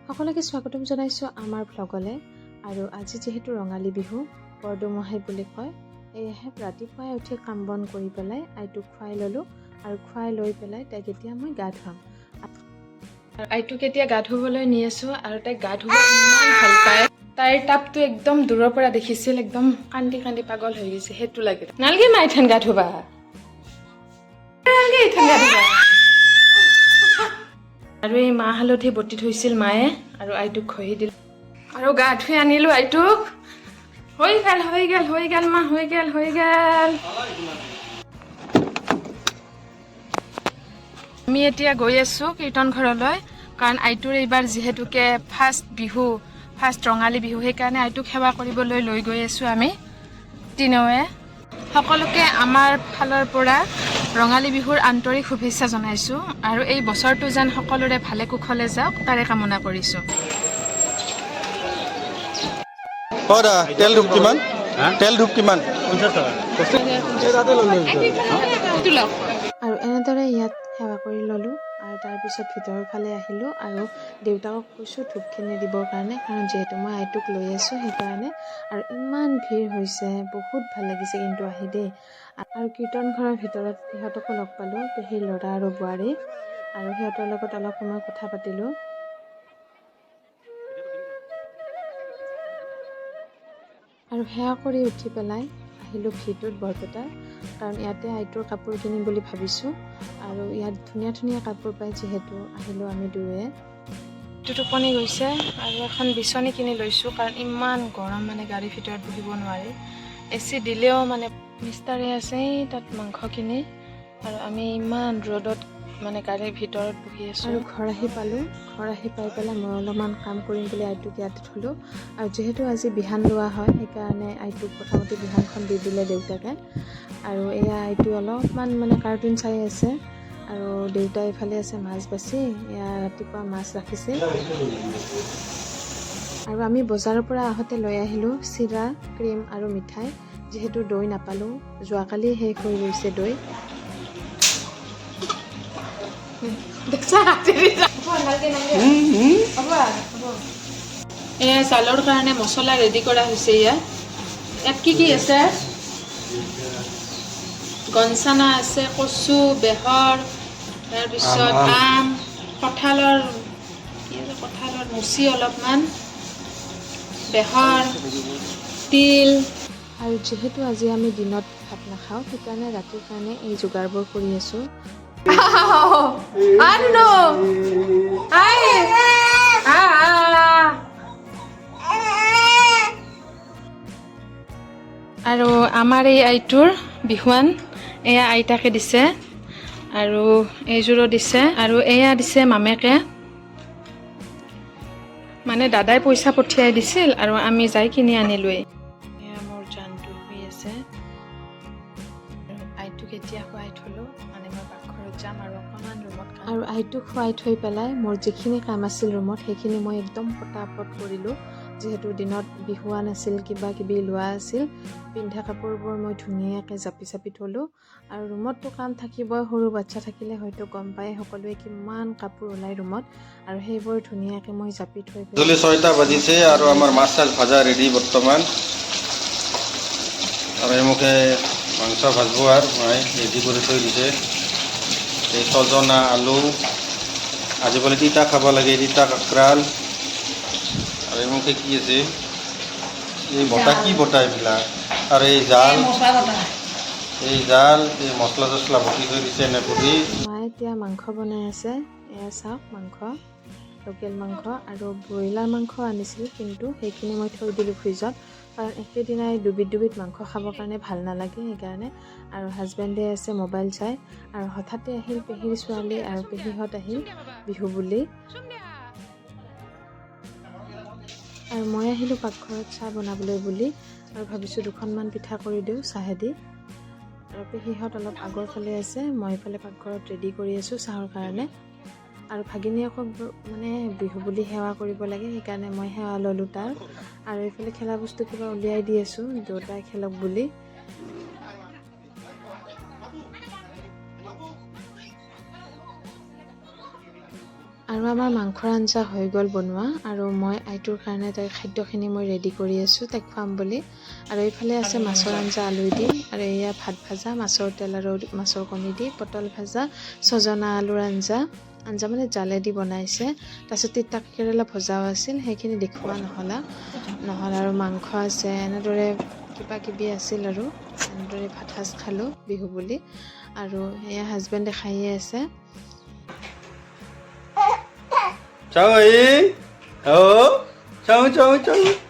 সকলোকে স্বাগতম জনাইছোঁ আমাৰ ভ্লগলৈ। আৰু আজি যিহেতু ৰঙালী বিহু বৰদুমহাই বুলি কয়, এয়েহে ৰাতিপুৱাই উঠি কাম বন কৰি পেলাই আইটোক খুৱাই ল'লোঁ আৰু খুৱাই লৈ পেলাই তাইক এতিয়া মই গা ধুৱাম। আৰু আইটোক এতিয়া গা ধুবলৈ নি আছোঁ আৰু তাইক গা ধুব ইমান ভাল পায়। তাইৰ তাপটো একদম দূৰৰ পৰা দেখিছিল, একদম কান্দি কান্দি পাগল হৈ গৈছে, সেইটো লাগে। নালগে মা ইথান গা ধুবা, নালগে ইথান গা ধুবা। আৰু এই মাহ হালধি বটি থৈছিল মায়ে আৰু আইটোক ঘঁহি দিল আৰু গা ধুই আনিলোঁ আইটোক। হৈ গেল মা, হৈ গেল। আমি এতিয়া গৈ আছোঁ কীৰ্তন ঘৰলৈ, কাৰণ আইটোৰ এইবাৰ যিহেতুকে ফাৰ্ষ্ট ৰঙালী বিহু, সেইকাৰণে আইটোক সেৱা কৰিবলৈ লৈ গৈ আছোঁ আমি তিনিওৱে। সকলোকে আমাৰ ফালৰ পৰা ৰঙালী বিহুৰ আন্তৰিক শুভেচ্ছা জনাইছোঁ আৰু এই বছৰটো যেন সকলোৰে ভালে কুশলে যাওক তাৰে কামনা কৰিছোঁ। তেল ধূপ কিমান? আৰু এনেদৰে ইয়াত সেৱা কৰি ল'লোঁ আৰু তাৰপিছত ভিতৰৰ ফালে আহিলোঁ আৰু দেউতাকক কৈছোঁ ধূপখিনি দিবৰ কাৰণে, কাৰণ যিহেতু মই আইটোক লৈ আছোঁ সেইকাৰণে। আৰু ইমান ভিৰ হৈছে, বহুত ভাল লাগিছে কিন্তু আহি দেই। আৰু কীৰ্তন ঘৰৰ ভিতৰত সিহঁতকো লগ পালোঁ, পেহীৰ ল'ৰা আৰু বোৱাৰী, আৰু সিহঁতৰ লগত অলপ সময় কথা পাতিলোঁ। আৰু সেৱা কৰি উঠি পেলাই আহিলোঁ ভিটোত বৰপেটাৰ, কাৰণ ইয়াতে আইটোৰ কাপোৰ কিনিম বুলি ভাবিছোঁ আৰু ইয়াত ধুনীয়া ধুনীয়া কাপোৰ পায়, যিহেতু আহিলোঁ আমি দুয়োৱে। টোপনি গৈছে আৰু এখন বিচনী কিনি লৈছোঁ, কাৰণ ইমান গৰম, মানে গাড়ীৰ ভিতৰত বহিব নোৱাৰি। AC দিলেও মানে মিষ্টাৰে আছে তাত মাংস কিনি, আৰু আমি ইমান ৰ'দত মানে গাড়ীৰ ভিতৰত বহি আছোঁ। আৰু ঘৰ আহি পালোঁ, ঘৰ আহি পাই পেলাই মই অলপমান কাম কৰিম বুলি আইটোক ইয়াতে থলোঁ। আৰু যিহেতু আজি বিহান লোৱা হয় সেইকাৰণে আইটোক প্ৰথমতে বিহানখন দি দিলে দেউতাকে। আৰু এয়া আইটো অলপমান মানে কাৰ্টুন চাই আছে আৰু দেউতা এইফালে আছে মাছ বাচি, এয়া ৰাতিপুৱা মাছ ৰাখিছিল। আৰু আমি বজাৰৰ পৰা আহোঁতে লৈ আহিলোঁ চিৰা, ক্ৰীম আৰু মিঠাই, যিহেতু দৈ নাপালোঁ, যোৱাকালি শেষ হৈ গৈছে দৈ। এয়া জালৰ কাৰণে মছলা ৰেডি কৰা হৈছে। ইয়াত কি আছে? গনচানা আছে, কচু, বেহৰ, তাৰপিছত আম, কঁঠালৰ মুচি অলপমান, বেহৰ, তিল। আৰু যিহেতু আজি আমি দিনত ভাত নাখাওঁ সেইকাৰণে ৰাতিৰ কাৰণে এই যোগাৰবোৰ কৰি আছোঁ। আৰু আমাৰ এই আইটোৰ বিহুৱান এয়া আইতাকে দিছে, আৰু এইযোৰো দিছে, আৰু এয়া দিছে মামেকে, মানে দাদাই পইচা পঠিয়াই দিছিল আৰু আমি যাই কিনি আনিলোৱেই। এয়া মোৰ জানটো শুই আছে, আইটোক এতিয়া খুৱাই থলোঁ, মানে মই পাকঘৰত যাম আৰু অকণমান ৰুমত কাম। আৰু আইটোক খুৱাই থৈ পেলাই মোৰ যিখিনি কাম আছিল ৰুমত সেইখিনি মই একদম পটাপট কৰিলোঁ, যিহেতু দিনত বিহুৱান আছিল, কিবা কিবি লোৱা আছিল। পিন্ধা কাপোৰবোৰ মই ধুনীয়াকৈ জাপি থলোঁ। আৰু ৰুমততো কাম থাকিবই, সৰু বাচ্ছা থাকিলে হয়তো গম পায় সকলোৱে কিমান কাপোৰ ওলাই ৰুমত, আৰু সেইবোৰ ধুনীয়াকৈ মই জাপি থৈ পেলাই। 6টা বাজিছে আৰু আমাৰ মাছ চাছ ভাজা ৰেডি বৰ্তমান। আৰু এমুখে মাংস ভাজব আৰু মায়ে ৰেডি কৰি থৈ দিছে। এই ছজনা, আলু, আজি বোলে তিতা খাব লাগে, তিতা কাকৰাল। আৰু এমুখে কি আছে, এই বটা কি বটা এইবিলাক, আৰু এই জাল, এই মছলা চছলা বটি থৈ দিছে এনে কৰি। মায়ে এতিয়া মাংস বনাই আছে, এয়া চাওক মাংস, লোকেল মাংস, আৰু ব্ৰইলাৰ মাংস আনিছিল, কিন্তু সেইখিনি মই থৈ দিলোঁ ফ্ৰিজত, কাৰণ একেদিনাই দুবিধ মাংস খাবৰ কাৰণে ভাল নালাগে সেইকাৰণে। আৰু হাজবেণ্ডে আছে মোবাইল চাই, আৰু হঠাতে আহিল পেহীৰ ছোৱালী আৰু পেহীহঁত আহিল বিহু বুলি। আৰু মই আহিলোঁ পাকঘৰত চাহ বনাবলৈ বুলি, আৰু ভাবিছোঁ দুখনমান পিঠা কৰি দিওঁ চাহেদি। আৰু পেহীহঁত অলপ আগৰ ফালে আছে, মই এইফালে পাকঘৰত ৰেডি কৰি আছোঁ চাহৰ কাৰণে। আৰু ভাগিনীয়েকক মানে বিহু বুলি সেৱা কৰিব লাগে, সেইকাৰণে মই সেৱা ল'লোঁ তাৰ। আৰু এইফালে খেলা বস্তু কিবা উলিয়াই দি আছোঁ, দেউতাই খেলক বুলি। আৰু আমাৰ মাংসৰ আঞ্জা হৈ গ'ল বনোৱা আৰু মই আইটোৰ কাৰণে তাইৰ খাদ্যখিনি মই ৰেডি কৰি আছোঁ তাইক খুৱাম বুলি আৰু এইফালে আছে মাছৰ আঞ্জা আলু দি আৰু এয়া ভাত ভাজা মাছৰ তেল আৰু মাছৰ কণী দি পটল ভাজা ছজনা আলুৰ আঞ্জা মানে জালেদি বনাইছে তাৰপিছত তিতা কেৰেলা ভজাও আছিল সেইখিনি দেখুওৱা নহ'ল আৰু মাংস আছে এনেদৰে কিবা কিবি আছিল আৰু এনেদৰে ভাত সাজ খালোঁ বিহু বুলি আৰু এয়া হাজবেণ্ডে খায়ে আছে cháu ấy cháu cháu cháu cháu